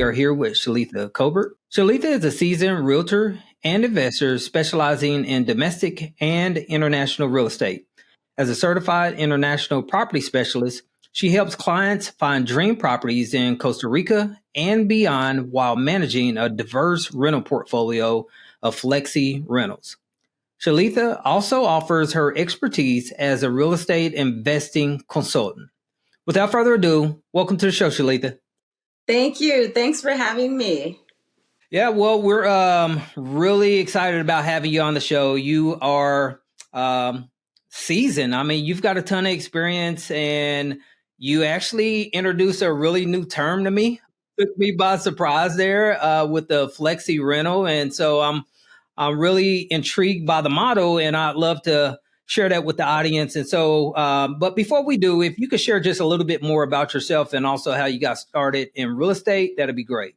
are here with Shaletha Colbert. Shaletha is a seasoned realtor and investor specializing in domestic and international real estate. As a certified international property specialist, she helps clients find dream properties in Costa Rica and beyond while managing a diverse rental portfolio of flexi rentals. Shaletha also offers her expertise as a real estate investing consultant. Without further ado, welcome to the show, Shaletha. Thank you. Thanks for having me. Yeah, well, we're really excited about having you on the show. You are seasoned. I mean, you've got a ton of experience, and you actually introduced a really new term to me. Took me by surprise there with the flexi rental, and so I'm really intrigued by the model, and I'd love to share that with the audience. And so, but before we do, if you could share just a little bit more about yourself and also how you got started in real estate, that'd be great.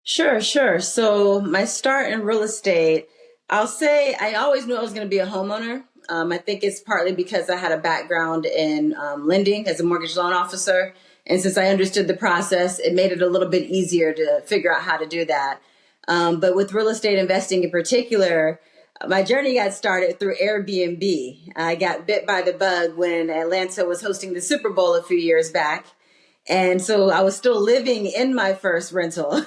Sure. So my start in real estate, I'll say I always knew I was going to be a homeowner. I think it's partly because I had a background in lending as a mortgage loan officer. And since I understood the process, it made it a little bit easier to figure out how to do that. But with real estate investing in particular, my journey got started through Airbnb. I got bit by the bug when Atlanta was hosting the Super Bowl a few years back. And so I was still living in my first rental.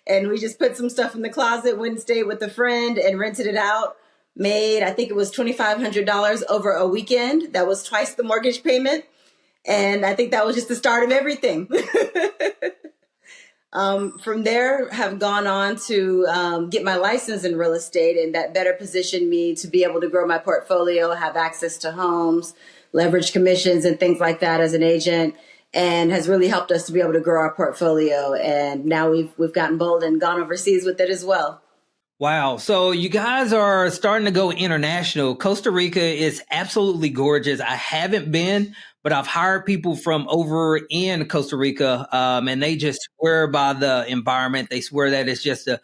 And we just put some stuff in the closet, went and stayed with a friend and rented it out. Made, I think it was $2,500 over a weekend. That was twice the mortgage payment. And I think that was just the start of everything. From there, have gone on to get my license in real estate, and that better positioned me to be able to grow my portfolio, have access to homes, leverage commissions and things like that as an agent, and has really helped us to be able to grow our portfolio. And now we've gotten bold and gone overseas with it as well. Wow. So you guys are starting to go international. Costa Rica is absolutely gorgeous. I haven't been, but I've hired people from over in Costa Rica, and they just swear by the environment. They swear that it's just the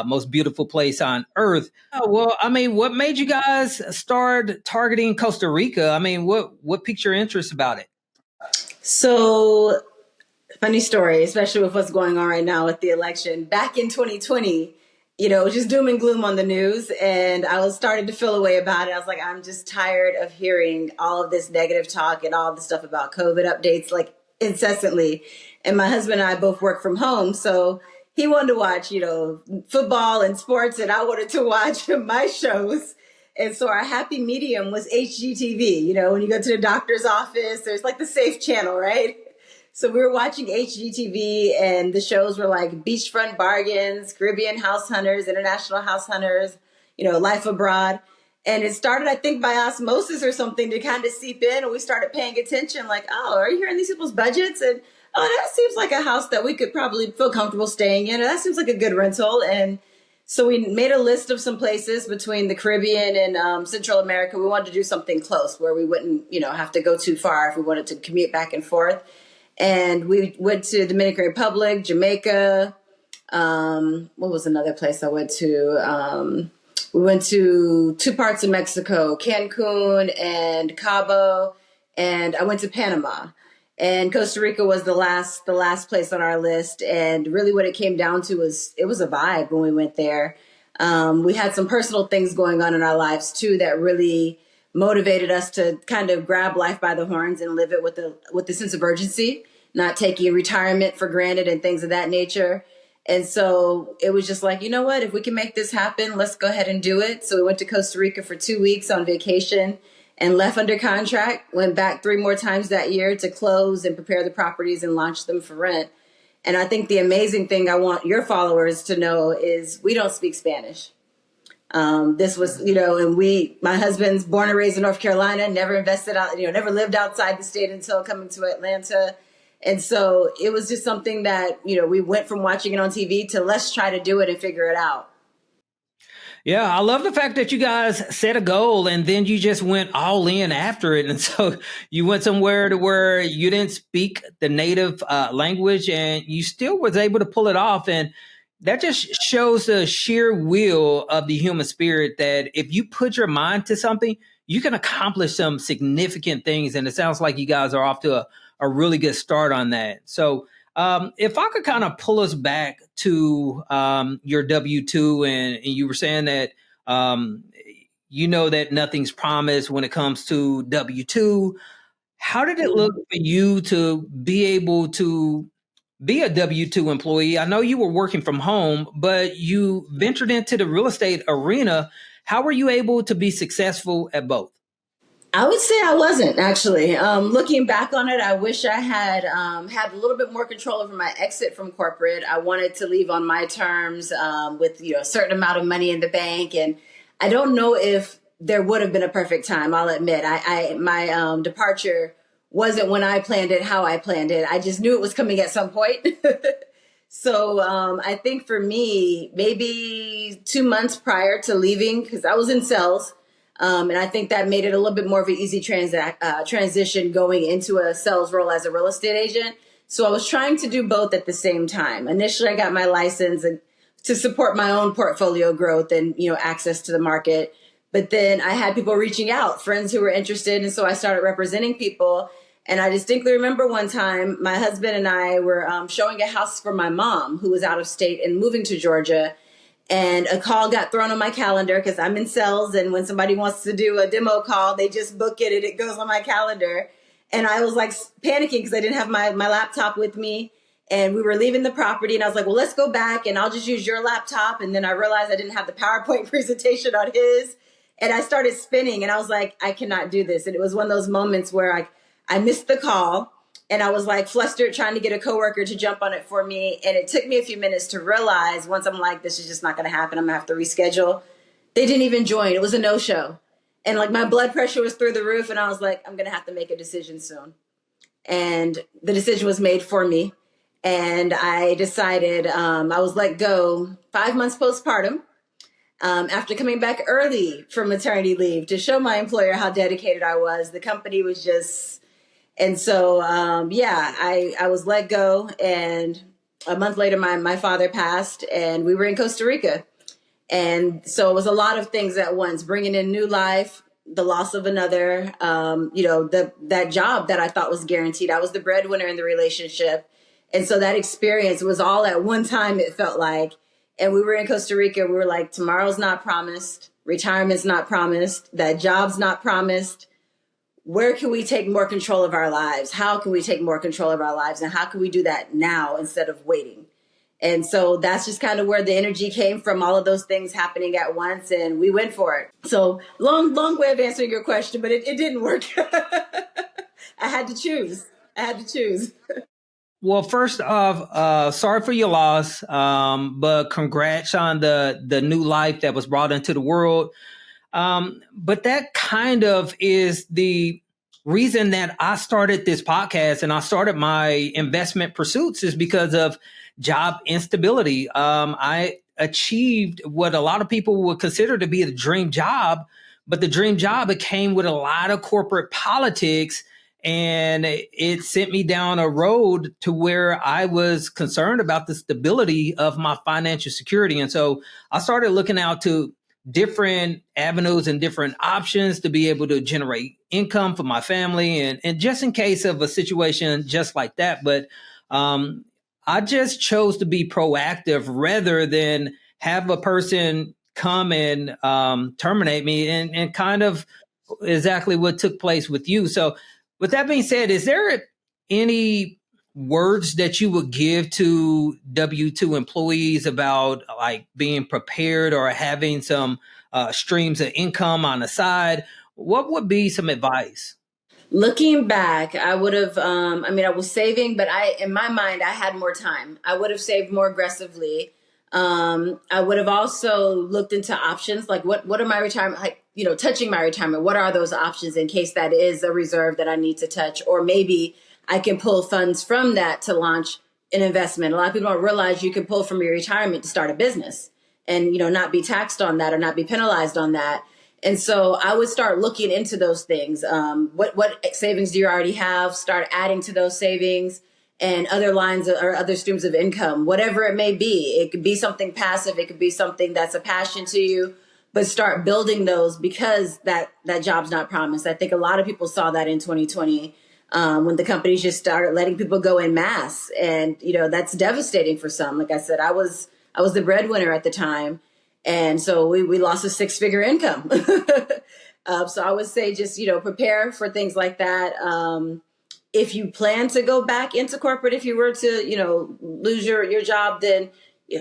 most beautiful place on earth. Well, I mean, what made you guys start targeting Costa Rica? I mean, what piqued your interest about it? So, funny story, especially with what's going on right now with the election. Back in 2020, it was just doom and gloom on the news, and I was starting to feel a way about it. I was like, I'm just tired of hearing all of this negative talk and all of the stuff about COVID updates, like incessantly. And my husband and I both work from home, so he wanted to watch, football and sports, and I wanted to watch my shows. And so our happy medium was HGTV. When you go to the doctor's office, there's like the safe channel, right? So we were watching HGTV, and the shows were like Beachfront Bargains, Caribbean House Hunters, International House Hunters, Life Abroad. And it started, I think, by osmosis or something to kind of seep in. And we started paying attention like, oh, are you hearing these people's budgets? And, oh, that seems like a house that we could probably feel comfortable staying in. Or that seems like a good rental. And so we made a list of some places between the Caribbean and Central America. We wanted to do something close where we wouldn't, have to go too far if we wanted to commute back and forth. And we went to Dominican Republic, Jamaica. What was another place I went to? We went to two parts of Mexico, Cancun and Cabo, and I went to Panama. And Costa Rica was the last place on our list. And really what it came down to was it was a vibe when we went there. We had some personal things going on in our lives too that really motivated us to kind of grab life by the horns and live it with a sense of urgency, not taking retirement for granted and things of that nature. And so it was just like, you know what, if we can make this happen, let's go ahead and do it. So we went to Costa Rica for 2 weeks on vacation and left under contract, went back 3 more times that year to close and prepare the properties and launch them for rent. And I think the amazing thing I want your followers to know is we don't speak Spanish. This was, and my husband's born and raised in North Carolina, never invested out, never lived outside the state until coming to Atlanta. And so it was just something that, we went from watching it on TV to let's try to do it and figure it out. Yeah, I love the fact that you guys set a goal and then you just went all in after it. And so you went somewhere to where you didn't speak the native language and you still was able to pull it off. And that just shows the sheer will of the human spirit that if you put your mind to something, you can accomplish some significant things. And it sounds like you guys are off to a really good start on that. So If I could kind of pull us back to your W-2, and you were saying that um, you know that nothing's promised when it comes to W-2. How did it look for you to be able to be a W-2 employee? I know you were working from home, but you ventured into the real estate arena. How were you able to be successful at both? I would say I wasn't actually. Looking back on it, I wish I had had a little bit more control over my exit from corporate. I wanted to leave on my terms with a certain amount of money in the bank, and I don't know if there would have been a perfect time. I'll admit, I my departure wasn't when I planned it, how I planned it. I just knew it was coming at some point. So I think for me, maybe 2 months prior to leaving, because I was in sales. And I think that made it a little bit more of an easy transition going into a sales role as a real estate agent. So I was trying to do both at the same time. Initially, I got my license and to support my own portfolio growth and access to the market. But then I had people reaching out, friends who were interested, and so I started representing people. And I distinctly remember one time my husband and I were showing a house for my mom who was out of state and moving to Georgia. And a call got thrown on my calendar because I'm in sales. And when somebody wants to do a demo call, they just book it and it goes on my calendar. And I was like panicking because I didn't have my laptop with me. And we were leaving the property. And I was like, well, let's go back and I'll just use your laptop. And then I realized I didn't have the PowerPoint presentation on his. And I started spinning and I was like, I cannot do this. And it was one of those moments where I missed the call. And I was like flustered trying to get a coworker to jump on it for me. And it took me a few minutes to realize once I'm like, this is just not going to happen. I'm going to have to reschedule. They didn't even join. It was a no-show. And like my blood pressure was through the roof. And I was like, I'm going to have to make a decision soon. And the decision was made for me. And I decided I was let go 5 months postpartum after coming back early from maternity leave to show my employer how dedicated I was. The company was just... And so, I was let go, and a month later, my father passed, and we were in Costa Rica. And so it was a lot of things at once, bringing in new life, the loss of another, that job that I thought was guaranteed. I was the breadwinner in the relationship. And so that experience was all at one time, it felt like. And we were in Costa Rica. We were like, tomorrow's not promised. Retirement's not promised. That job's not promised. Where can we take more control of our lives? How can we take more control of our lives? And how can we do that now instead of waiting? And so that's just kind of where the energy came from, all of those things happening at once, and we went for it. So long way of answering your question, but it didn't work. I had to choose. Well, first off, sorry for your loss, but congrats on the new life that was brought into the world. But that kind of is the reason that I started this podcast and I started my investment pursuits is because of job instability. I achieved what a lot of people would consider to be the dream job, but the dream job, it came with a lot of corporate politics, and it sent me down a road to where I was concerned about the stability of my financial security. And so I started looking out to different avenues and different options to be able to generate income for my family and just in case of a situation just like that. But I just chose to be proactive rather than have a person come and terminate me and kind of exactly what took place with you. So with that being said, is there any words that you would give to W-2 employees about like being prepared or having some streams of income on the side? What would be some advice? Looking back, I would have, I was saving, but in my mind, I had more time. I would have saved more aggressively. I would have also looked into options, like what are my retirement, like, touching my retirement. What are those options in case that is a reserve that I need to touch? Or maybe I can pull funds from that to launch an investment. A lot of people don't realize you can pull from your retirement to start a business and, not be taxed on that or not be penalized on that. And so I would start looking into those things. What savings do you already have? Start adding to those savings and other lines or other streams of income, whatever it may be. It could be something passive. It could be something that's a passion to you, but start building those because that job's not promised. I think a lot of people saw that in 2020. when the companies just started letting people go in mass. And, that's devastating for some. Like I said, I was the breadwinner at the time. And so we lost a 6-figure income. So I would say just, prepare for things like that. If you plan to go back into corporate, if you were to, lose your job, then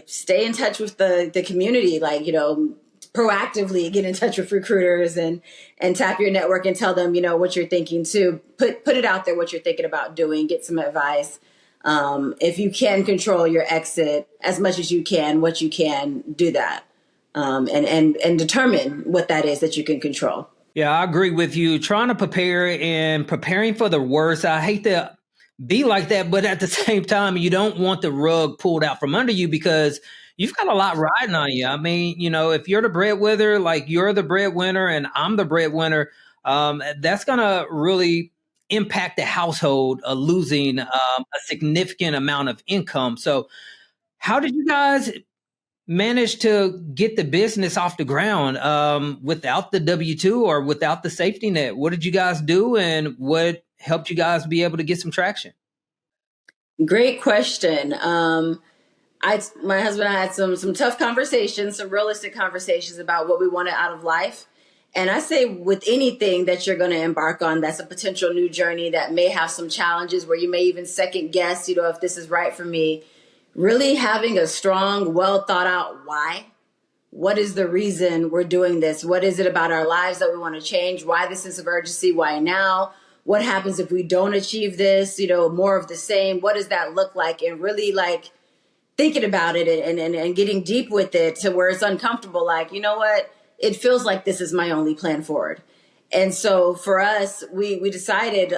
stay in touch with the community, like, proactively get in touch with recruiters and tap your network and tell them, what you're thinking too. Put it out there, what you're thinking about doing, get some advice. If you can control your exit as much as you can, what you can, do that. And determine what that is that you can control. Yeah, I agree with you. Trying to prepare and preparing for the worst. I hate to be like that, but at the same time, you don't want the rug pulled out from under you because you've got a lot riding on you. I mean, if you're the breadwinner, like you're the breadwinner and I'm the breadwinner, that's going to really impact the household losing a significant amount of income. So how did you guys managed to get the business off the ground without the W-2 or without the safety net? What did you guys do and what helped you guys be able to get some traction? Great question. My husband and I had some tough conversations, some realistic conversations about what we wanted out of life. And I say with anything that you're going to embark on, that's a potential new journey that may have some challenges where you may even second guess, if this is right for me. Really having a strong, well thought out why. What is the reason we're doing this? What is it about our lives that we want to change? Why this sense of urgency? Why now? What happens if we don't achieve this? More of the same. What does that look like? And really like thinking about it and getting deep with it to where it's uncomfortable. Like, you know what? It feels like this is my only plan forward. And so for us, we decided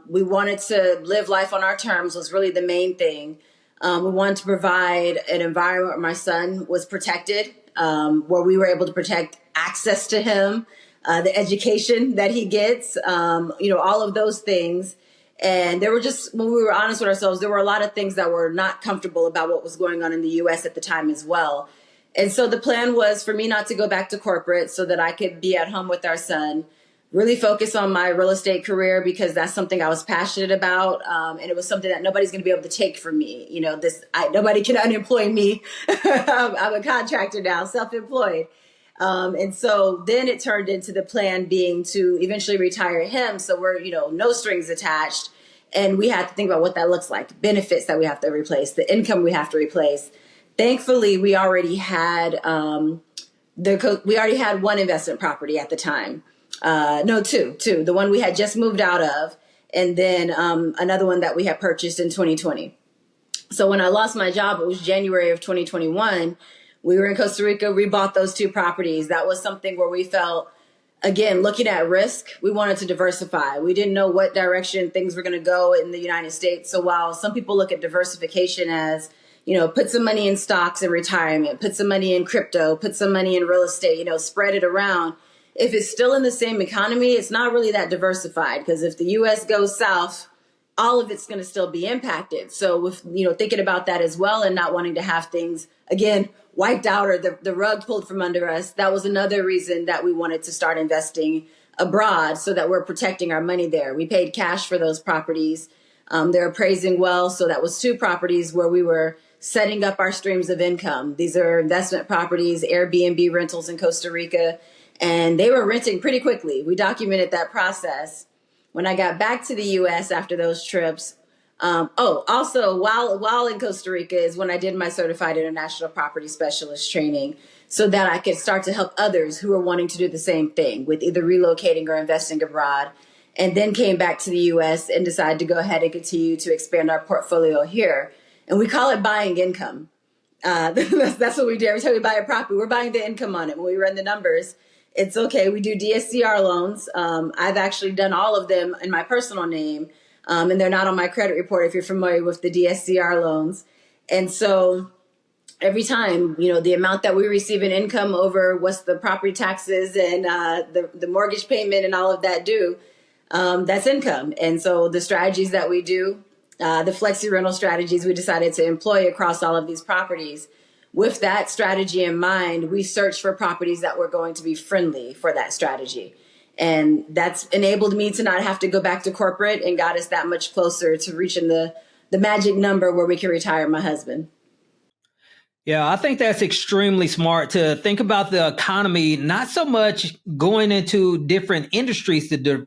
we wanted to live life on our terms was really the main thing. We wanted to provide an environment where my son was protected, where we were able to protect access to him, the education that he gets, all of those things. And there were just, when we were honest with ourselves, there were a lot of things that were not comfortable about what was going on in the U.S. at the time as well. And so the plan was for me not to go back to corporate so that I could be at home with our son, really focus on my real estate career because that's something I was passionate about. And it was something that nobody's going to be able to take from me. Nobody can unemploy me. I'm a contractor now, self-employed. And so then it turned into the plan being to eventually retire him. So we're, no strings attached. And we had to think about what that looks like, benefits that we have to replace, the income we have to replace. Thankfully, we already had one investment property at the time. No, two. The one we had just moved out of, and then another one that we had purchased in 2020. So when I lost my job, it was January of 2021. We were in Costa Rica. We bought those two properties. That was something where we felt, again, looking at risk, we wanted to diversify. We didn't know what direction things were going to go in the United States. So while some people look at diversification as, put some money in stocks in retirement, put some money in crypto, put some money in real estate, spread it around. If it's still in the same economy, it's not really that diversified because if the U.S. goes south, all of it's going to still be impacted. So with, thinking about that as well and not wanting to have things, again, wiped out or the rug pulled from under us, that was another reason that we wanted to start investing abroad so that we're protecting our money there. We paid cash for those properties. They're appraising well. So that was two properties where we were setting up our streams of income. These are investment properties, Airbnb rentals in Costa Rica. And they were renting pretty quickly. We documented that process. When I got back to the U.S. after those trips, also while in Costa Rica is when I did my certified international property specialist training so that I could start to help others who are wanting to do the same thing with either relocating or investing abroad. And then came back to the U.S. and decided to go ahead and continue to expand our portfolio here. And we call it buying income. That's what we do. Every time we buy a property, we're buying the income on it. When we run the numbers, it's okay. We do DSCR loans. I've actually done all of them in my personal name, and they're not on my credit report if you're familiar with the DSCR loans. And so every time, the amount that we receive in income over what's the property taxes and the mortgage payment and all of that due, that's income. And so the strategies that we do, the flexi rental strategies we decided to employ across all of these properties. With that strategy in mind, we searched for properties that were going to be friendly for that strategy. And that's enabled me to not have to go back to corporate and got us that much closer to reaching the magic number where we can retire my husband. Yeah, I think that's extremely smart to think about the economy, not so much going into different industries to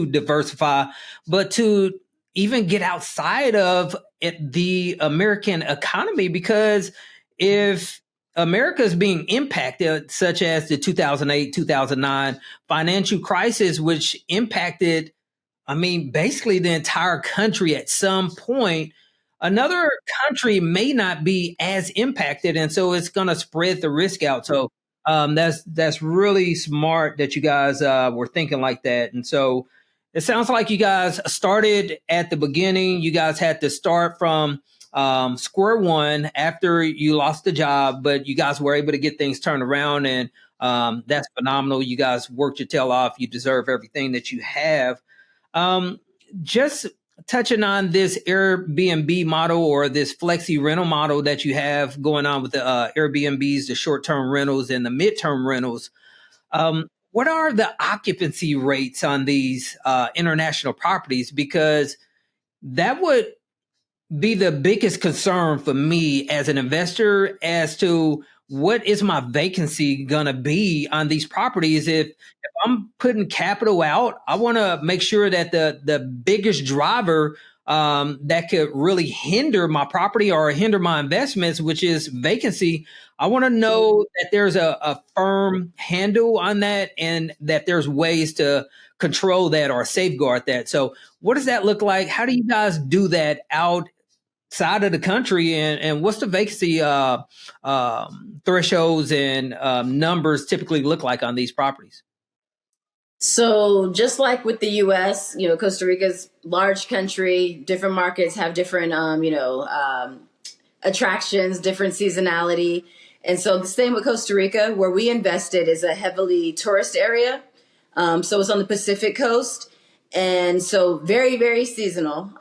diversify, but to even get outside of the American economy. Because if America is being impacted, such as the 2008, 2009 financial crisis, which impacted, I mean, basically the entire country at some point, another country may not be as impacted, and so it's going to spread the risk out. So that's really smart that you guys were thinking like that. And so it sounds like you guys started at the beginning. You guys had to start from square one after you lost the job, but you guys were able to get things turned around, and that's phenomenal. You guys worked your tail off. You deserve everything that you have. Um, just touching on this Airbnb model or this flexi rental model that you have going on with the Airbnbs, the short-term rentals and the midterm rentals. What are the occupancy rates on these international properties? Because that would be the biggest concern for me as an investor as to what is my vacancy going to be on these properties. If I'm putting capital out, I want to make sure that the biggest driver that could really hinder my property or hinder my investments, which is vacancy, I want to know that there's a firm handle on that and that there's ways to control that or safeguard that. So what does that look like? How do you guys do that outside of the country, and what's the vacancy thresholds and numbers typically look like on these properties? So just like with the U.S., Costa Rica's large country, different markets have different, attractions, different seasonality. And so the same with Costa Rica, where we invested is a heavily tourist area. So it's on the Pacific coast. And so very, very seasonal.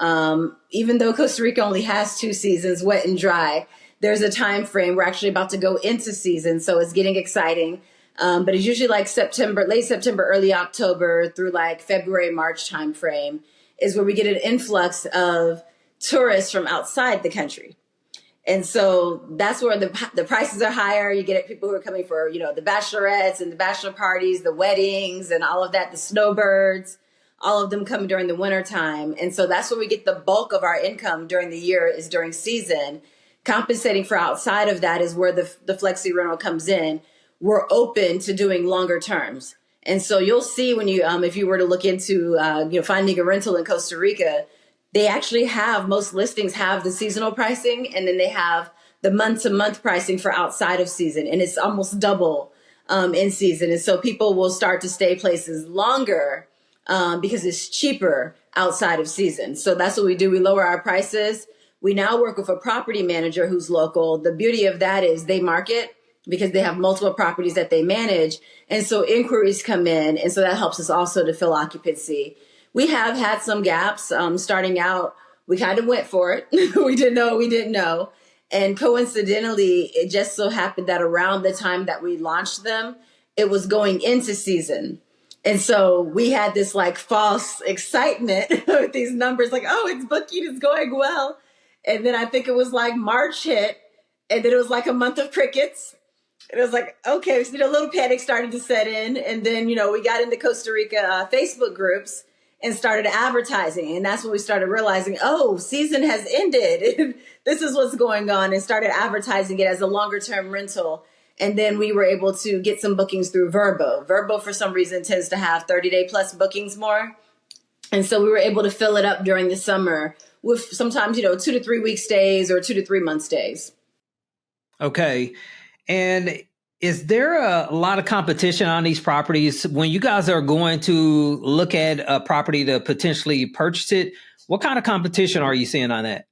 Even though Costa Rica only has 2 seasons, wet and dry, there's a time frame. We're actually about to go into season. So it's getting exciting. But it's usually like late September, early October through like February, March time frame is where we get an influx of tourists from outside the country. And so that's where the prices are higher. You get people who are coming for, the bachelorettes and the bachelor parties, the weddings and all of that, the snowbirds, all of them come during the winter time. And so that's where we get the bulk of our income during the year is during season. Compensating for outside of that is where the flexi rental comes in. We're open to doing longer terms. And so you'll see when you, if you were to look into, finding a rental in Costa Rica, they actually most listings have the seasonal pricing, and then they have the month to month pricing for outside of season. And it's almost double in season. And so people will start to stay places longer because it's cheaper outside of season. So that's what we do. We lower our prices. We now work with a property manager who's local. The beauty of that is they market because they have multiple properties that they manage. And so inquiries come in. And so that helps us also to fill occupancy. We have had some gaps starting out. We kind of went for it. We didn't know what we didn't know. And coincidentally, it just so happened that around the time that we launched them, it was going into season. And so we had this like false excitement with these numbers like, oh, it's booking, it's going well. And then I think it was like March hit, and then it was like a month of crickets. And it was like, okay, so a little panic started to set in. And then, we got into Costa Rica Facebook groups and started advertising. And that's when we started realizing, oh, season has ended. This is what's going on, and started advertising it as a longer term rental. And then we were able to get some bookings through Verbo. Verbo, for some reason, tends to have 30-day plus bookings more. And so we were able to fill it up during the summer with sometimes, 2 to 3 week stays or 2 to 3 month stays. Okay. And is there a lot of competition on these properties when you guys are going to look at a property to potentially purchase it? What kind of competition are you seeing on that?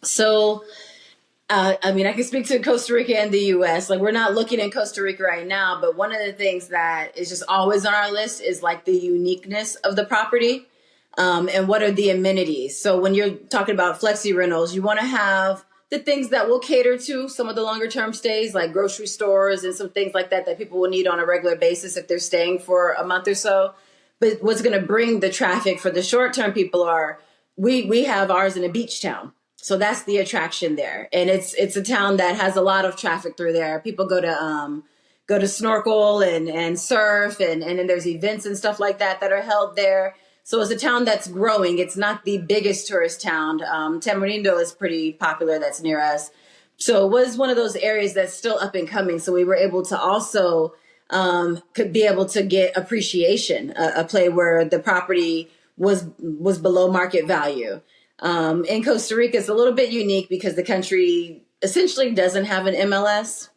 So, I can speak to Costa Rica and the U.S. Like, we're not looking in Costa Rica right now, but one of the things that is just always on our list is like the uniqueness of the property, and what are the amenities. So when you're talking about flexi rentals, you want to have the things that will cater to some of the longer term stays, like grocery stores and some things like that people will need on a regular basis if they're staying for a month or so. But what's going to bring the traffic for the short term people are, we have ours in a beach town. So that's the attraction there. And it's a town that has a lot of traffic through there. People go to snorkel and surf, and then there's events and stuff like that are held there. So it's a town that's growing. It's not the biggest tourist town. Tamarindo is pretty popular. That's near us. So it was one of those areas that's still up and coming. So we were able to also could be able to get appreciation, a play where the property was below market value. In Costa Rica, it's a little bit unique because the country essentially doesn't have an MLS.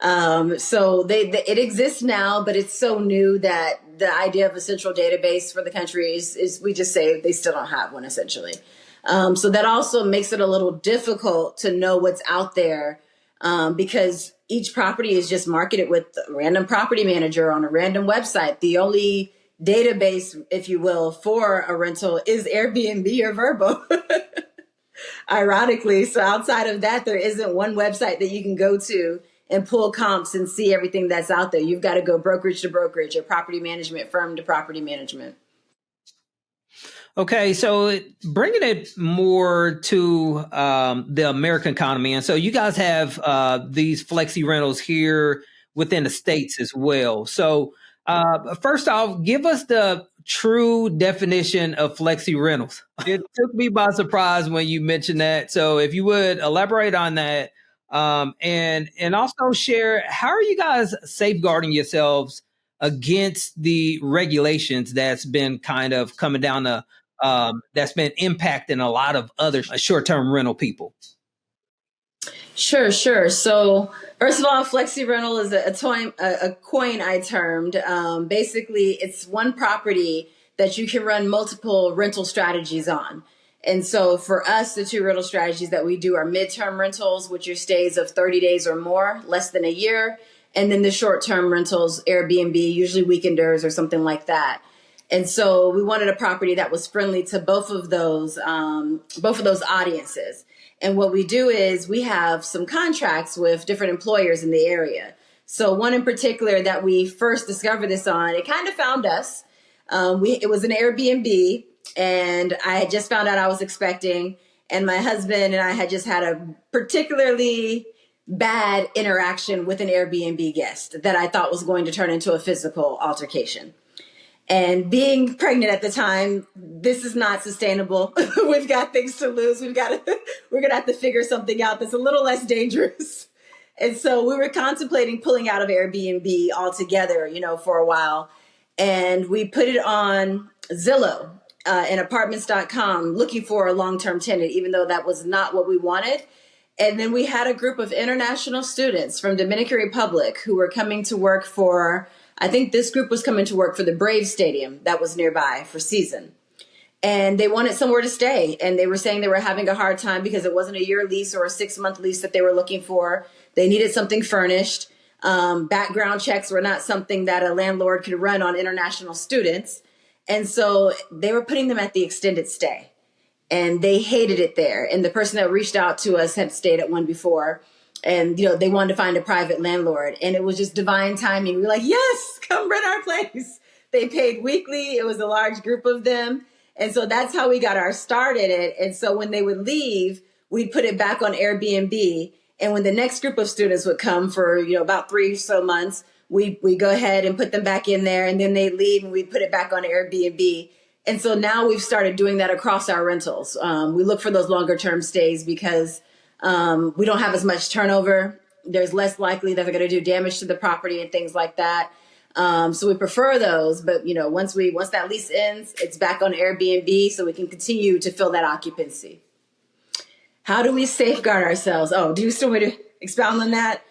So it exists now, but it's so new that the idea of a central database for the country is we just say they still don't have one, essentially. So that also makes it a little difficult to know what's out there, because each property is just marketed with a random property manager on a random website. The only database, if you will, for a rental is Airbnb or Verbo. Ironically. So outside of that, there isn't one website that you can go to and pull comps and see everything that's out there. You've got to go brokerage to brokerage or property management firm to property management. Okay, so bringing it more to the American economy. And so you guys have these flexi rentals here within the States as well. So first off, give us the true definition of flexi rentals. It took me by surprise when you mentioned that. So if you would elaborate on that, and also share, how are you guys safeguarding yourselves against the regulations that's been kind of coming down the that's been impacting a lot of other short-term rental people? Sure. So first of all, flexi rental is a coin I termed. Basically, it's one property that you can run multiple rental strategies on. And so for us, the two rental strategies that we do are midterm rentals, which are stays of 30 days or more, less than a year. And then the short-term rentals, Airbnb, usually weekenders or something like that. And so we wanted a property that was friendly to both of those audiences. And what we do is we have some contracts with different employers in the area. So one in particular that we first discovered this on, it kind of found us. It was an Airbnb, and I had just found out I was expecting, and my husband and I had just had a particularly bad interaction with an Airbnb guest that I thought was going to turn into a physical altercation. And being pregnant at the time, this is not sustainable. We've got things to lose. We're going to have to figure something out that's a little less dangerous. And so we were contemplating pulling out of Airbnb altogether, for a while. And we put it on Zillow and apartments.com looking for a long-term tenant, even though that was not what we wanted. And then we had a group of international students from Dominican Republic who were coming to work for, I think this group was coming to work for the Braves Stadium that was nearby for season. And they wanted somewhere to stay. And they were saying they were having a hard time because it wasn't a year lease or a 6-month lease that they were looking for. They needed something furnished. Background checks were not something that a landlord could run on international students. And so they were putting them at the extended stay. And they hated it there. And the person that reached out to us had stayed at one before. And, they wanted to find a private landlord. And it was just divine timing. We were like, yes, come rent our place. They paid weekly. It was a large group of them. And so that's how we got our start at it. And so when they would leave, we'd put it back on Airbnb. And when the next group of students would come for, about 3 or so months, we go ahead and put them back in there. And then they'd leave and we'd put it back on Airbnb. And so now we've started doing that across our rentals. We look for those longer term stays because we don't have as much turnover. There's less likely that they're going to do damage to the property and things like that. So we prefer those. But, once that lease ends, it's back on Airbnb so we can continue to fill that occupancy. How do we safeguard ourselves? Oh, do you still want to expound on that?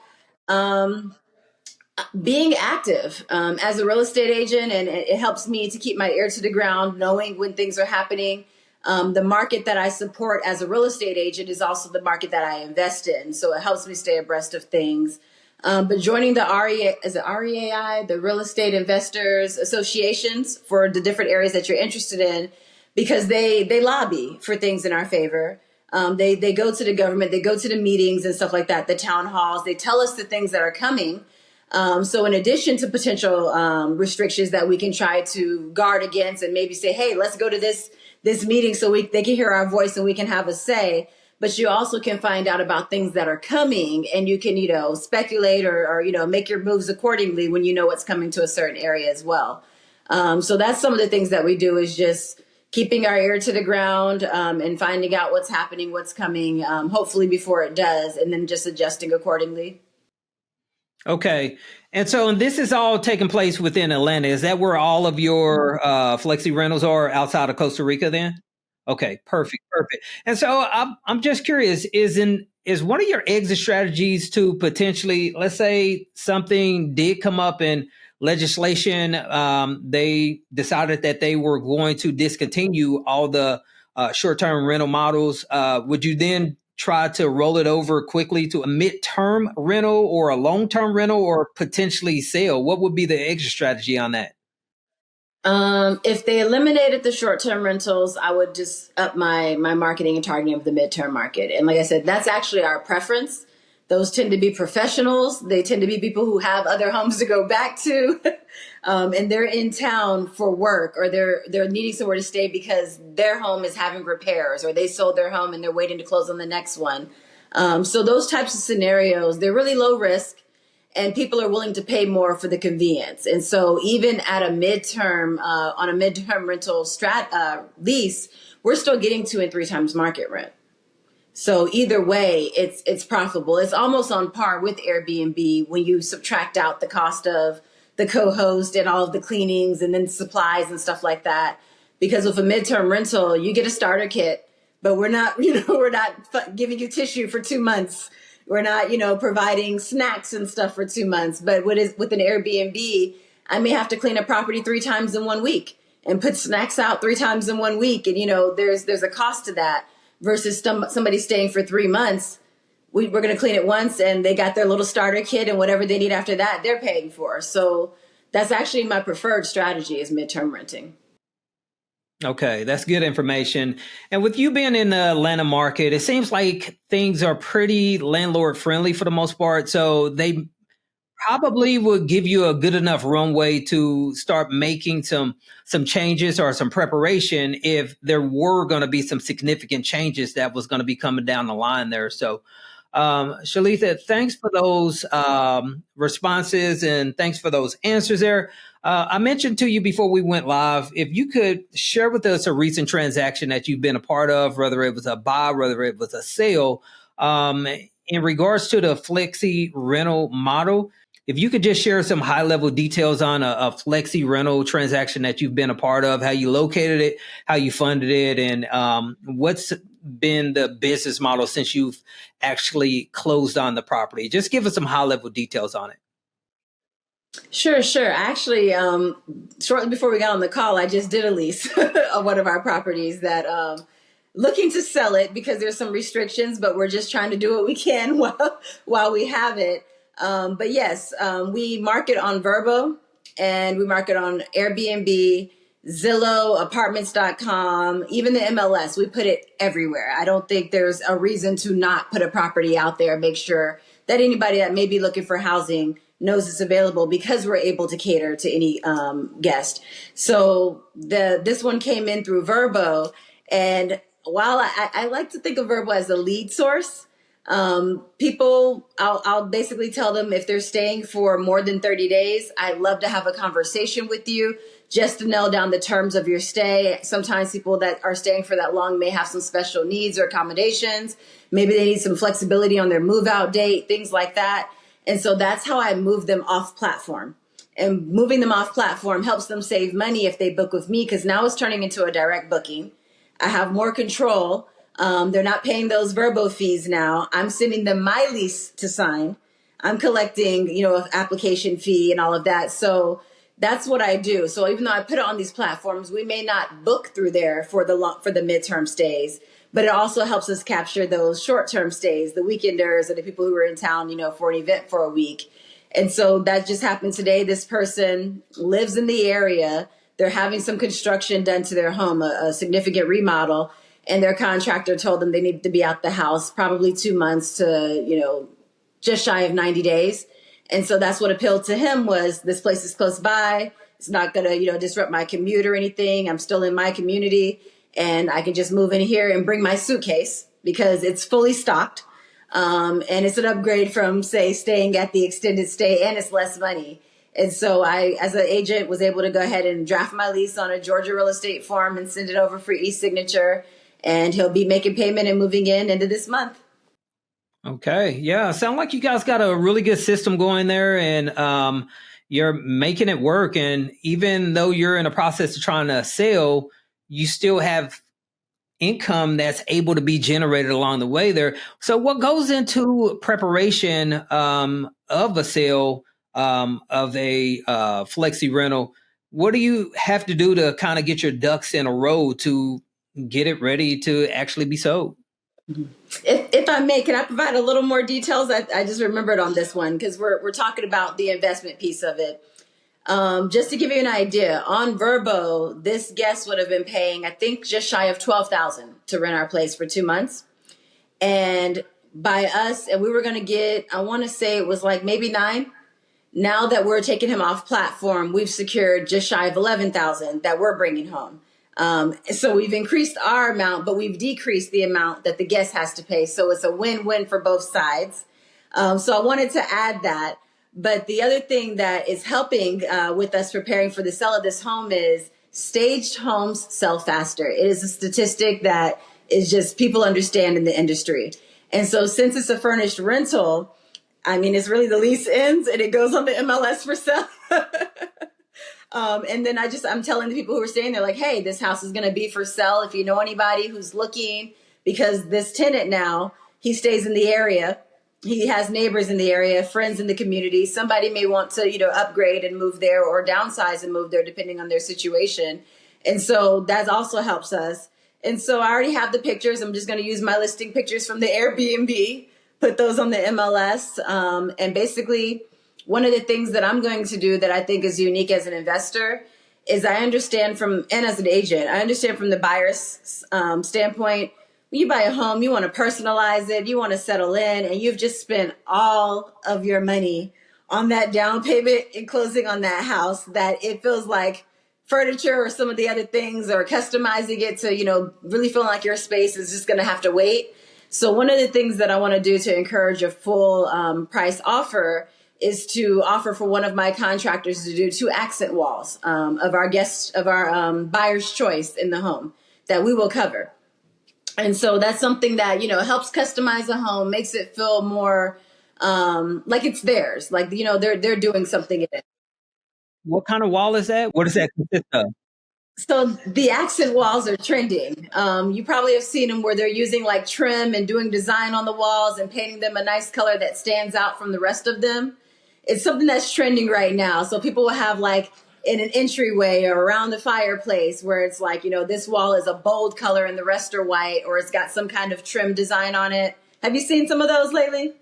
Being active as a real estate agent, and it helps me to keep my ear to the ground, knowing when things are happening. The market that I support as a real estate agent is also the market that I invest in. So it helps me stay abreast of things. But joining the REAI, the Real Estate Investors Associations for the different areas that you're interested in, because they lobby for things in our favor. They go to the government, they go to the meetings and stuff like that, the town halls. They tell us the things that are coming. So in addition to potential restrictions that we can try to guard against and maybe say, hey, let's go to this meeting so they can hear our voice and we can have a say. But you also can find out about things that are coming, and you can, speculate or make your moves accordingly when you know what's coming to a certain area as well. So that's some of the things that we do, is just keeping our ear to the ground and finding out what's happening, what's coming, hopefully before it does, and then just adjusting accordingly. Okay. And so this is all taking place within Atlanta. Is that where all of your flexi rentals are, outside of Costa Rica then? Okay, perfect. And so I'm just curious, is one of your exit strategies to potentially, let's say something did come up in legislation, they decided that they were going to discontinue all the short-term rental models. Would you then try to roll it over quickly to a mid-term rental or a long-term rental, or potentially sell? What would be the exit strategy on that? If they eliminated the short-term rentals, I would just up my marketing and targeting of the midterm market. And like I said, that's actually our preference. Those tend to be professionals. They tend to be people who have other homes to go back to, and they're in town for work, or they're needing somewhere to stay because their home is having repairs, or they sold their home and they're waiting to close on the next one. So those types of scenarios, they're really low risk, and people are willing to pay more for the convenience. And so even at a midterm, on a midterm rental lease, we're still getting 2 and 3 times market rent. So either way, it's profitable. It's almost on par with Airbnb when you subtract out the cost of the co-host and all of the cleanings and then supplies and stuff like that. Because with a midterm rental, you get a starter kit, but we're not giving you tissue for 2 months. We're not, providing snacks and stuff for 2 months. But with an Airbnb, I may have to clean a property 3 times in 1 week and put snacks out 3 times in 1 week. And, there's a cost to that versus somebody staying for 3 months. We're going to clean it once, and they got their little starter kit, and whatever they need after that, they're paying for. So that's actually my preferred strategy, is midterm renting. Okay, that's good information. And with you being in the Atlanta market, it seems like things are pretty landlord friendly for the most part. So they probably would give you a good enough runway to start making some changes or some preparation if there were going to be some significant changes that was going to be coming down the line there. So Shaletha, thanks for those responses, and thanks for those answers there. I mentioned to you before we went live, if you could share with us a recent transaction that you've been a part of, whether it was a buy, whether it was a sale, in regards to the flexi rental model. If you could just share some high level details on a flexi rental transaction that you've been a part of, how you located it, how you funded it, and what's been the business model since you've actually closed on the property. Just give us some high level details on it. Sure. Actually, shortly before we got on the call, I just did a lease of one of our properties that looking to sell it because there's some restrictions, but we're just trying to do what we can while we have it. But yes, we market on Vrbo, and we market on Airbnb, Zillow, apartments.com, even the MLS. We put it everywhere. I don't think there's a reason to not put a property out there. Make sure that anybody that may be looking for housing knows it's available, because we're able to cater to any guest. So this one came in through Vrbo, and while I like to think of Vrbo as a lead source, people, I'll basically tell them if they're staying for more than 30 days, I'd love to have a conversation with you just to nail down the terms of your stay. Sometimes people that are staying for that long may have some special needs or accommodations. Maybe they need some flexibility on their move out date, things like that. And so that's how I move them off platform. And moving them off platform helps them save money if they book with me, because now it's turning into a direct booking. I have more control. They're not paying those Vrbo fees now. I'm sending them my lease to sign. I'm collecting, an application fee and all of that. So that's what I do. So even though I put it on these platforms, we may not book through there for the midterm stays, but it also helps us capture those short-term stays, the weekenders, or the people who are in town, for an event for a week. And so that just happened today. This person lives in the area. They're having some construction done to their home, a significant remodel. and their contractor told them they needed to be out the house probably 2 months to, just shy of 90 days. And so that's what appealed to him was this place is close by. It's not going to, disrupt my commute or anything. I'm still in my community and I can just move in here and bring my suitcase because it's fully stocked. And it's an upgrade from, say, staying at the extended stay, and it's less money. And so I, as an agent, was able to go ahead and draft my lease on a Georgia real estate form and send it over for e-signature. And he'll be making payment and moving in into this month. Okay. Yeah. Sound like you guys got a really good system going there, and you're making it work. And even though you're in a process of trying to sell, you still have income that's able to be generated along the way there. So what goes into preparation of a sale of a flexi rental? What do you have to do to kind of get your ducks in a row to get it ready to actually be sold? If I may, can I provide a little more details? I just remembered on this one because we're talking about the investment piece of it. Just to give you an idea, on Verbo, this guest would have been paying, I think, just shy of $12,000 to rent our place for 2 months. And by us, and we were going to get, I want to say it was like maybe 9. Now that we're taking him off platform, we've secured just shy of 11,000 that we're bringing home. So we've increased our amount, but we've decreased the amount that the guest has to pay. So it's a win-win for both sides. So I wanted to add that. But the other thing that is helping with us preparing for the sale of this home is staged homes sell faster. It is a statistic that is just people understand in the industry. And so since it's a furnished rental, I mean, it's really the lease ends and it goes on the MLS for sale. And then I'm telling the people who are staying there, like, hey, this house is going to be for sale. If you know anybody who's looking, because this tenant now, he stays in the area. He has neighbors in the area, friends in the community. Somebody may want to, upgrade and move there or downsize and move there depending on their situation. And so that also helps us. And so I already have the pictures. I'm just going to use my listing pictures from the Airbnb, put those on the MLS. And basically, one of the things that I'm going to do that I think is unique as an investor is I understand and as an agent, I understand from the buyer's standpoint, when you buy a home, you want to personalize it, you want to settle in, and you've just spent all of your money on that down payment and closing on that house that it feels like furniture or some of the other things or customizing it to, really feeling like your space is just going to have to wait. So one of the things that I want to do to encourage a full price offer is to offer for one of my contractors to do 2 accent walls of our buyer's choice in the home that we will cover. And so that's something that, helps customize a home, makes it feel more like it's theirs, like, they're doing something in it. What kind of wall is that? What does that consist of? So the accent walls are trending. You probably have seen them where they're using like trim and doing design on the walls and painting them a nice color that stands out from the rest of them. It's something that's trending right now. So people will have like in an entryway or around the fireplace where it's like, this wall is a bold color and the rest are white, or it's got some kind of trim design on it. Have you seen some of those lately?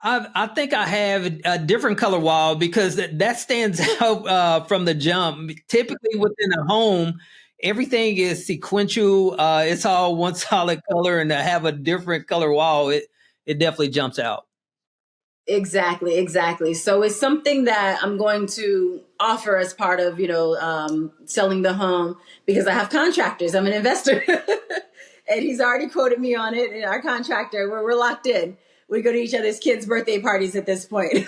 I think I have a different color wall because that stands out from the jump. Typically within a home, everything is sequential. It's all one solid color, and to have a different color wall, it definitely jumps out. Exactly. So it's something that I'm going to offer as part of, selling the home because I have contractors. I'm an investor and he's already quoted me on it. And our contractor, we're locked in. We go to each other's kids' birthday parties at this point.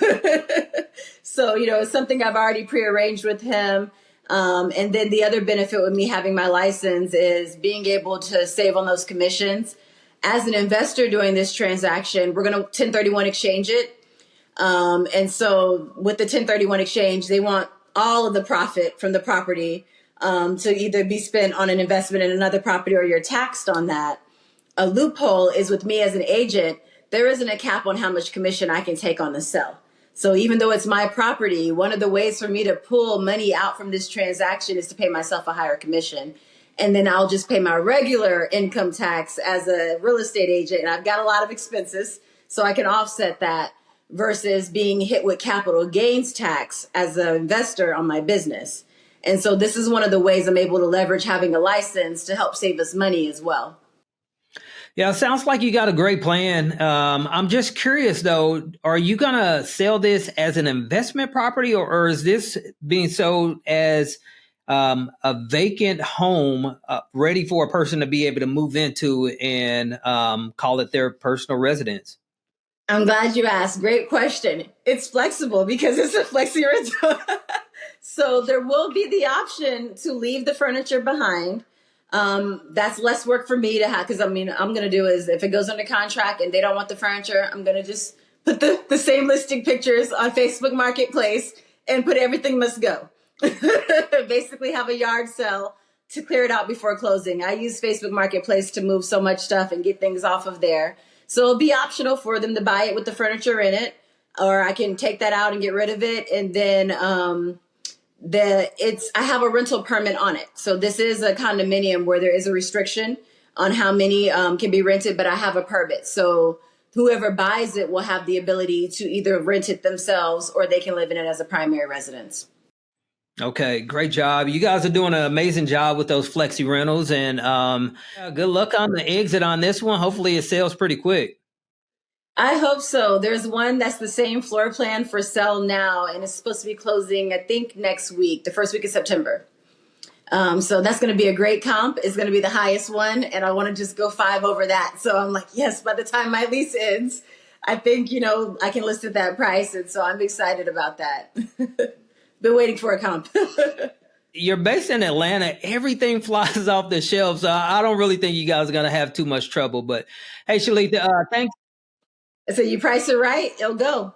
So, it's something I've already prearranged with him. And then the other benefit with me having my license is being able to save on those commissions. As an investor doing this transaction, we're going to 1031 exchange it. And so with the 1031 exchange, they want all of the profit from the property to either be spent on an investment in another property or you're taxed on that. A loophole is with me as an agent, there isn't a cap on how much commission I can take on the sale. So even though it's my property, one of the ways for me to pull money out from this transaction is to pay myself a higher commission. And then I'll just pay my regular income tax as a real estate agent. And I've got a lot of expenses, so I can offset that versus being hit with capital gains tax as an investor on my business. And so this is one of the ways I'm able to leverage having a license to help save us money as well. Yeah, it sounds like you got a great plan. I'm just curious though, are you going to sell this as an investment property, or is this being sold as a vacant home ready for a person to be able to move into and call it their personal residence? I'm glad you asked. Great question. It's flexible because it's a flexi rental. So there will be the option to leave the furniture behind. That's less work for me to have, because I'm going to do is if it goes under contract and they don't want the furniture, I'm going to just put the same listing pictures on Facebook Marketplace and put everything must go. Basically have a yard sale to clear it out before closing. I use Facebook Marketplace to move so much stuff and get things off of there. So it'll be optional for them to buy it with the furniture in it, or I can take that out and get rid of it. And then I have a rental permit on it. So this is a condominium where there is a restriction on how many can be rented, but I have a permit. So whoever buys it will have the ability to either rent it themselves or they can live in it as a primary residence. Okay, great job. You guys are doing an amazing job with those flexi rentals, and good luck on the exit on this one. Hopefully it sells pretty quick. I hope so. There's one that's the same floor plan for sale now, and it's supposed to be closing, I think, next week, the first week of September. So that's going to be a great comp. It's going to be the highest one, and I want to just go 5 over that. So I'm like, yes, by the time my lease ends, I think, I can list at that price. And so I'm excited about that. Been waiting for a comp. You're based in Atlanta. Everything flies off the shelves. So I don't really think you guys are going to have too much trouble. But hey, Shaletha, thanks. So you price it right, it'll go.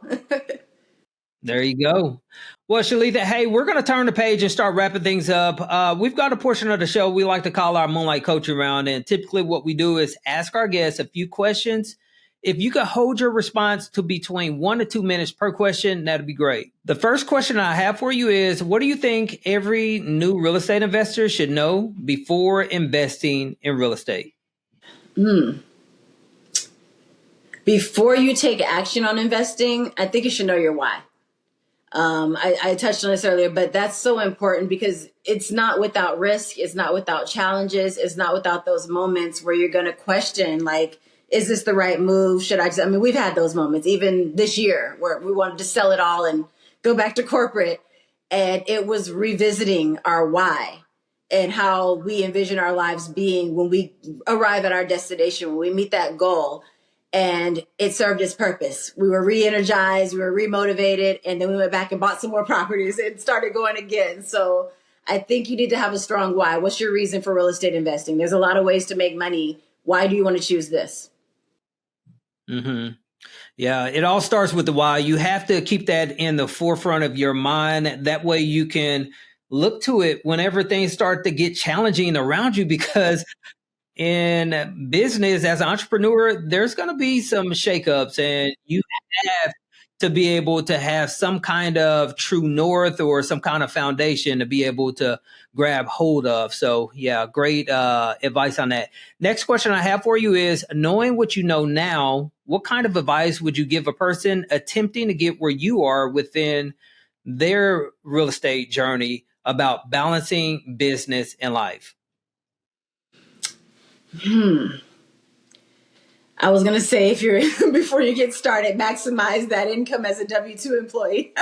There you go. Well, Shaletha, hey, we're going to turn the page and start wrapping things up. We've got a portion of the show we like to call our Moonlight Coaching Round. And typically what we do is ask our guests a few questions. If you could hold your response to between 1 to 2 minutes per question, that'd be great. The first question I have for you is, what do you think every new real estate investor should know before investing in real estate? Before you take action on investing, I think you should know your why. I touched on this earlier, but that's so important because it's not without risk. It's not without challenges. It's not without those moments where you're going to question, like, is this the right move? We've had those moments even this year where we wanted to sell it all and go back to corporate. And it was revisiting our why and how we envision our lives being when we arrive at our destination, when we meet that goal. And it served its purpose. We were re-energized, we were remotivated, and then we went back and bought some more properties and started going again. So I think you need to have a strong why. What's your reason for real estate investing? There's a lot of ways to make money. Why do you want to choose this? Mm-hmm. Yeah, it all starts with the why. You have to keep that in the forefront of your mind. That way you can look to it whenever things start to get challenging around you, because in business as an entrepreneur, there's going to be some shakeups, and you have to be able to have some kind of true north or some kind of foundation to be able to grab hold of. So yeah, great advice on that. Next question I have for you is, knowing what you know now, what kind of advice would you give a person attempting to get where you are within their real estate journey about balancing business and life? I was going to say, if you're before you get started, maximize that income as a W-2 employee.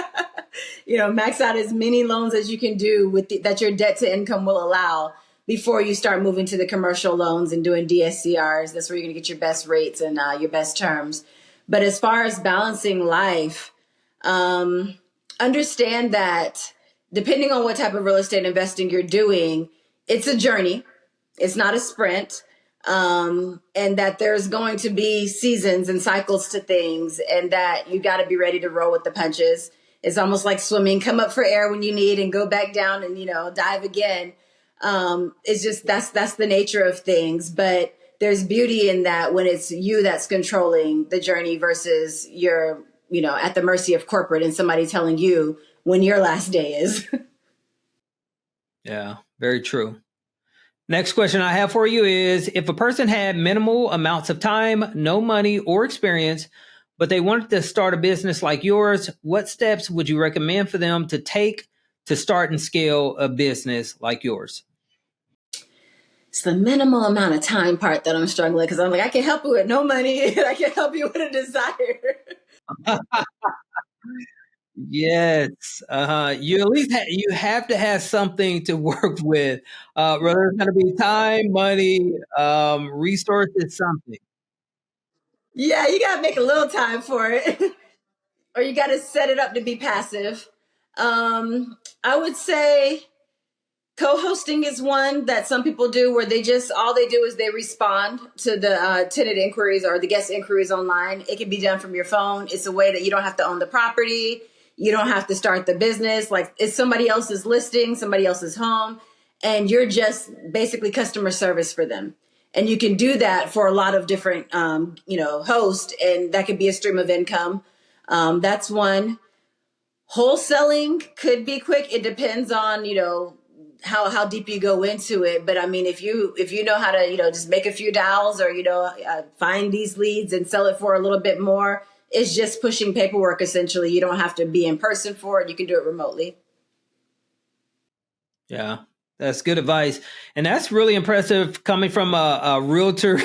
Max out as many loans as you can do that your debt to income will allow before you start moving to the commercial loans and doing DSCRs. That's where you're going to get your best rates and your best terms. But as far as balancing life, understand that depending on what type of real estate investing you're doing, it's a journey. It's not a sprint. And that there's going to be seasons and cycles to things, and that you got to be ready to roll with the punches. It's almost like swimming, come up for air when you need and go back down and, dive again. It's just, that's the nature of things, but there's beauty in that when it's you that's controlling the journey versus you're, at the mercy of corporate and somebody telling you when your last day is. Yeah, very true. Next question I have for you is, if a person had minimal amounts of time, no money or experience, but they wanted to start a business like yours, what steps would you recommend for them to take to start and scale a business like yours? It's the minimal amount of time part that I'm struggling, because I'm like, I can help you with no money and I can help you with a desire. Yes, you at least you have to have something to work with, whether it's going to be time, money, resources, something. Yeah, you got to make a little time for it. Or you got to set it up to be passive. I would say co-hosting is one that some people do, where they just, all they do is they respond to the tenant inquiries or the guest inquiries online. It can be done from your phone. It's a way that you don't have to own the property. You don't have to start the business. Like, it's somebody else's listing, somebody else's home, and you're just basically customer service for them. And you can do that for a lot of different, hosts, and that could be a stream of income. That's one. Wholesaling could be quick. It depends on, how deep you go into it. But I mean, if you know how to, just make a few dials, or, find these leads and sell it for a little bit more, it's just pushing paperwork. Essentially, you don't have to be in person for it. You can do it remotely. Yeah, that's good advice. And that's really impressive coming from a realtor,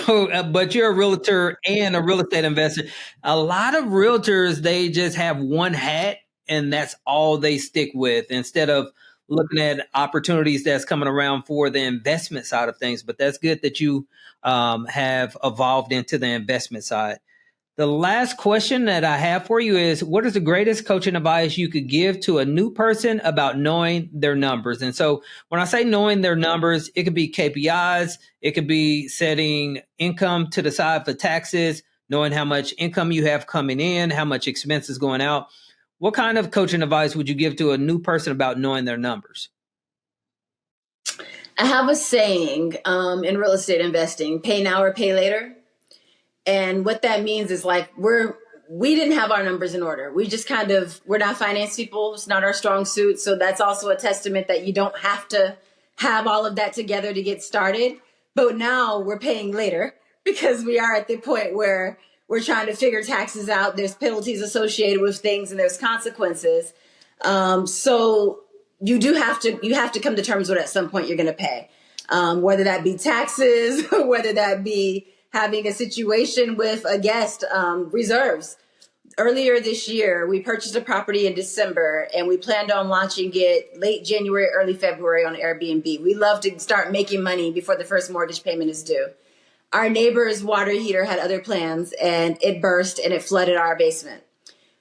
but you're a realtor and a real estate investor. A lot of realtors, they just have one hat and that's all they stick with, instead of looking at opportunities that's coming around for the investment side of things. But that's good that you have evolved into the investment side. The last question that I have for you is, what is the greatest coaching advice you could give to a new person about knowing their numbers? And so when I say knowing their numbers, it could be KPIs, it could be setting income to the side for taxes, knowing how much income you have coming in, how much expenses going out. What kind of coaching advice would you give to a new person about knowing their numbers? I have a saying in real estate investing: pay now or pay later. And what that means is, like, we didn't have our numbers in order. We just we're not finance people. It's not our strong suit. So that's also a testament that you don't have to have all of that together to get started. But now we're paying later, because we are at the point where we're trying to figure taxes out. There's penalties associated with things, and there's consequences. So you have to come to terms with, at some point, you're going to pay, whether that be taxes, whether that be having a situation with a guest, reserves. Earlier this year, we purchased a property in December, and we planned on launching it late January, early February on Airbnb. We love to start making money before the first mortgage payment is due. Our neighbor's water heater had other plans, and it burst and it flooded our basement.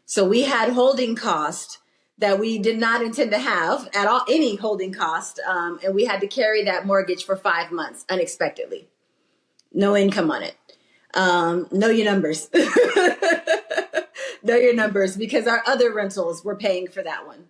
So we had holding cost that we did not intend to have at all, any holding cost. And we had to carry that mortgage for 5 months unexpectedly. No income on it. Know your numbers. Know your numbers, because our other rentals were paying for that one.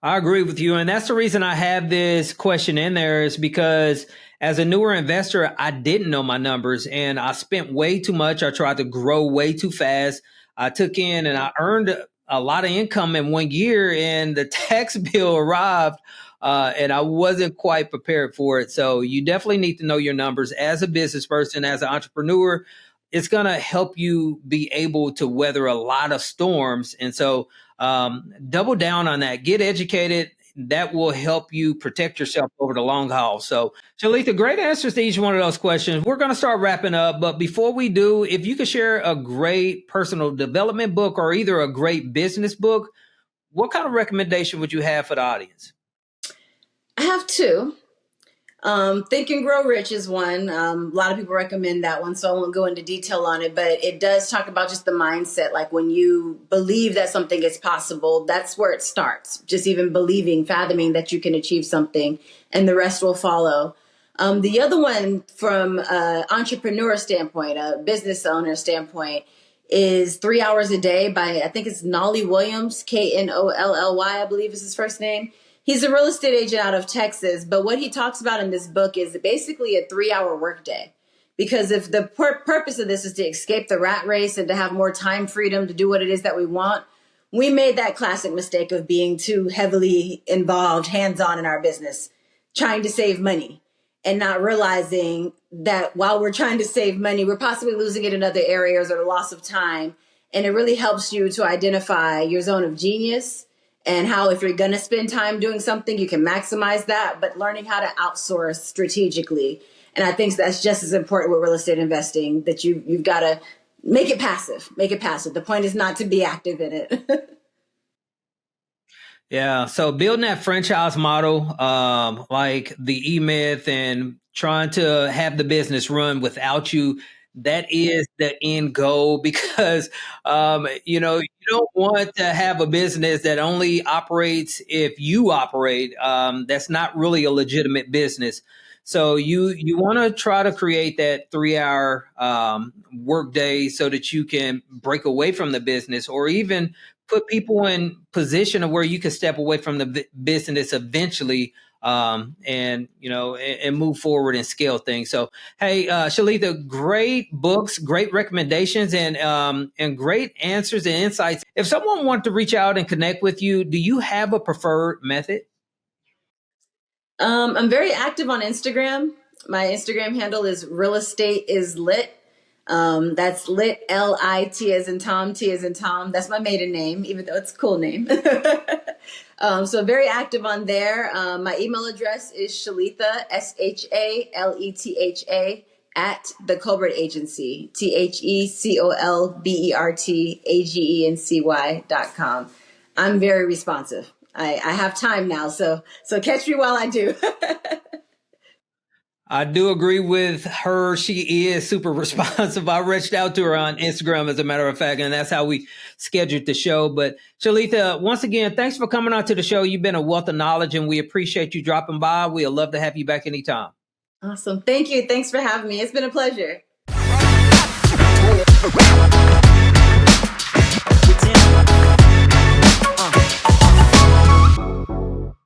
I agree with you. And that's the reason I have this question in there, is because as a newer investor, I didn't know my numbers and I spent way too much. I tried to grow way too fast. I took in and I earned a lot of income in 1 year, and the tax bill arrived. And I wasn't quite prepared for it. So you definitely need to know your numbers as a business person, as an entrepreneur. It's going to help you be able to weather a lot of storms. And so double down on that. Get educated. That will help you protect yourself over the long haul. So, Shaletha, great answers to each one of those questions. We're going to start wrapping up. But before we do, if you could share a great personal development book or either a great business book, what kind of recommendation would you have for the audience? I have two. Think and Grow Rich is one. A lot of people recommend that one, so I won't go into detail on it, but it does talk about just the mindset. Like, when you believe that something is possible, that's where it starts. Just even believing, fathoming that you can achieve something, and the rest will follow. The other one, from an entrepreneur standpoint, a business owner standpoint, is 3 Hours a Day by, I think it's Nolly Williams, Knolly, I believe is his first name. He's a real estate agent out of Texas, but what he talks about in this book is basically a 3-hour workday. Because if the purpose of this is to escape the rat race and to have more time freedom to do what it is that we want, we made that classic mistake of being too heavily involved, hands-on in our business, trying to save money, and not realizing that while we're trying to save money, we're possibly losing it in other areas, or the loss of time. And it really helps you to identify your zone of genius and how if you're going to spend time doing something, you can maximize that, but learning how to outsource strategically. And I think that's just as important with real estate investing, that you've got to make it passive. Make it passive. The point is not to be active in it. Yeah. So building that franchise model, like the E-Myth, and trying to have the business run without you, that is the end goal because, you don't want to have a business that only operates if you operate. That's not really a legitimate business. So you want to try to create that 3 hour work day so that you can break away from the business, or even put people in position of where you can step away from the business eventually, and move forward and scale things. So, hey, Shaletha, great books, great recommendations, and great answers and insights. If someone wants to reach out and connect with you, do you have a preferred method? I'm very active on Instagram. My Instagram handle is real estate is lit. That's lit, L-I-T as in Tom, T as in Tom. That's my maiden name, even though it's a cool name. So very active on there. My email address is Shaletha, Shaletha, at the Colbert Agency, TheColbertagency.com. I'm very responsive. I have time now, so catch me while I do. I do agree with her. She is super responsive. I reached out to her on Instagram, as a matter of fact, and that's how we scheduled the show. But Shaletha, once again, thanks for coming on to the show. You've been a wealth of knowledge, and we appreciate you dropping by. We'd love to have you back anytime. Awesome. Thank you. Thanks for having me. It's been a pleasure.